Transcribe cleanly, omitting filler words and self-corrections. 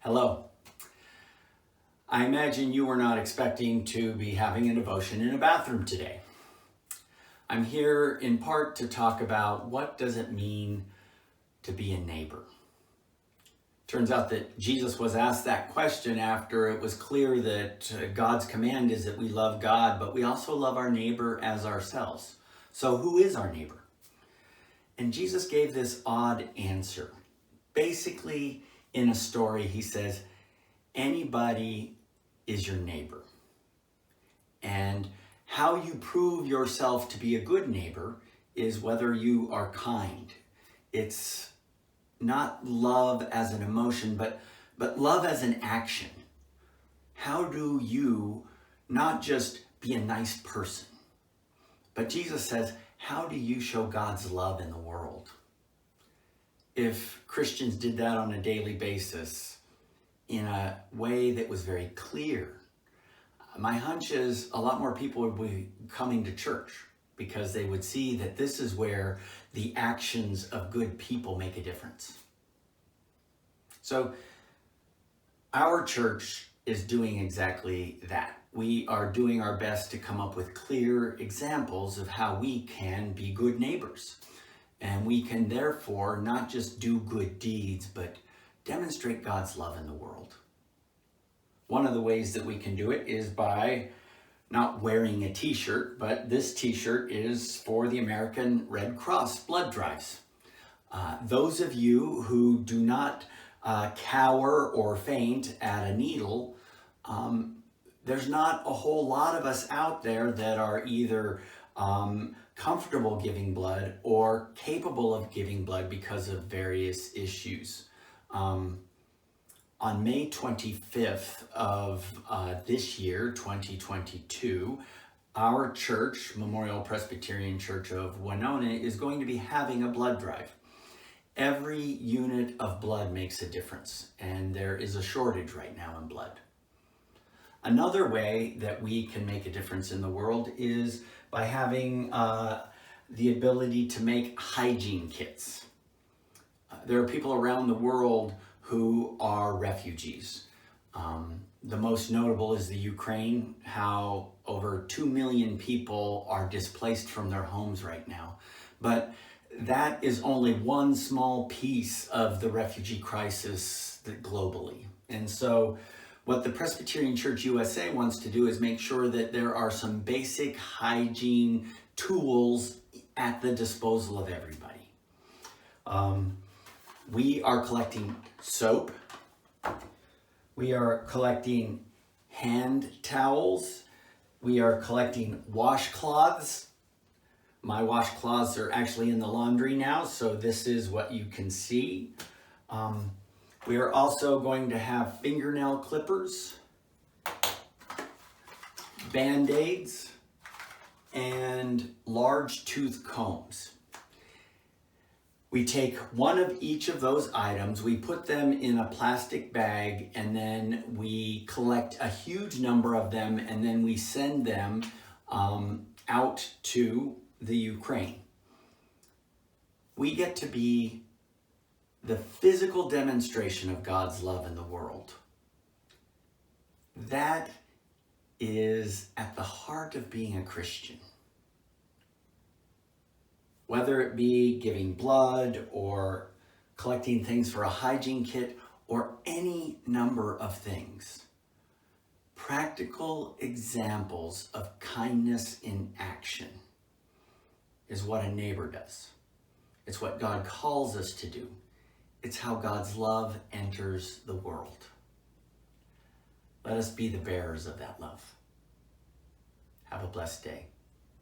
Hello. I imagine you were not expecting to be having a devotion in a bathroom today. I'm here in part to talk about what does it mean to be a neighbor. Turns out that Jesus was asked that question after it was clear that God's command is that we love God, but we also love our neighbor as ourselves. So who is our neighbor? And Jesus gave this odd answer. Basically, in a story, he says, anybody is your neighbor. And how you prove yourself to be a good neighbor is whether you are kind. It's not love as an emotion, but love as an action. How do you not just be a nice person, but Jesus says, how do you show God's love in the world? If Christians did that on a daily basis in a way that was very clear, my hunch is a lot more people would be coming to church because they would see that this is where the actions of good people make a difference. So our church is doing exactly that. We are doing our best to come up with clear examples of how we can be good neighbors. And we can therefore not just do good deeds, but demonstrate God's love in the world. One of the ways that we can do it is by not wearing a t-shirt, but this t-shirt is for the American Red Cross blood drives. Those of you who do not cower or faint at a needle, there's not a whole lot of us out there that are either comfortable giving blood or capable of giving blood because of various issues. On May 25th of this year, 2022, our church, Memorial Presbyterian Church of Winona, is going to be having a blood drive. Every unit of blood makes a difference, and there is a shortage right now in blood. Another way that we can make a difference in the world is by having the ability to make hygiene kits. There are people around the world who are refugees. The most notable is the Ukraine, how over 2 million people are displaced from their homes right now. But that is only one small piece of the refugee crisis globally. And so what the Presbyterian Church USA wants to do is make sure that there are some basic hygiene tools at the disposal of everybody. We are collecting soap. We are collecting hand towels. We are collecting washcloths. My washcloths are actually in the laundry now, so this is what you can see. We are also going to have fingernail clippers, band-aids, and large tooth combs. We take one of each of those items, we put them in a plastic bag, and then we collect a huge number of them, and then we send them out to the Ukraine. We get to be the physical demonstration of God's love in the world. That is at the heart of being a Christian. Whether it be giving blood or collecting things for a hygiene kit or any number of things. Practical examples of kindness in action is what a neighbor does. It's what God calls us to do. It's how God's love enters the world. Let us be the bearers of that love. Have a blessed day.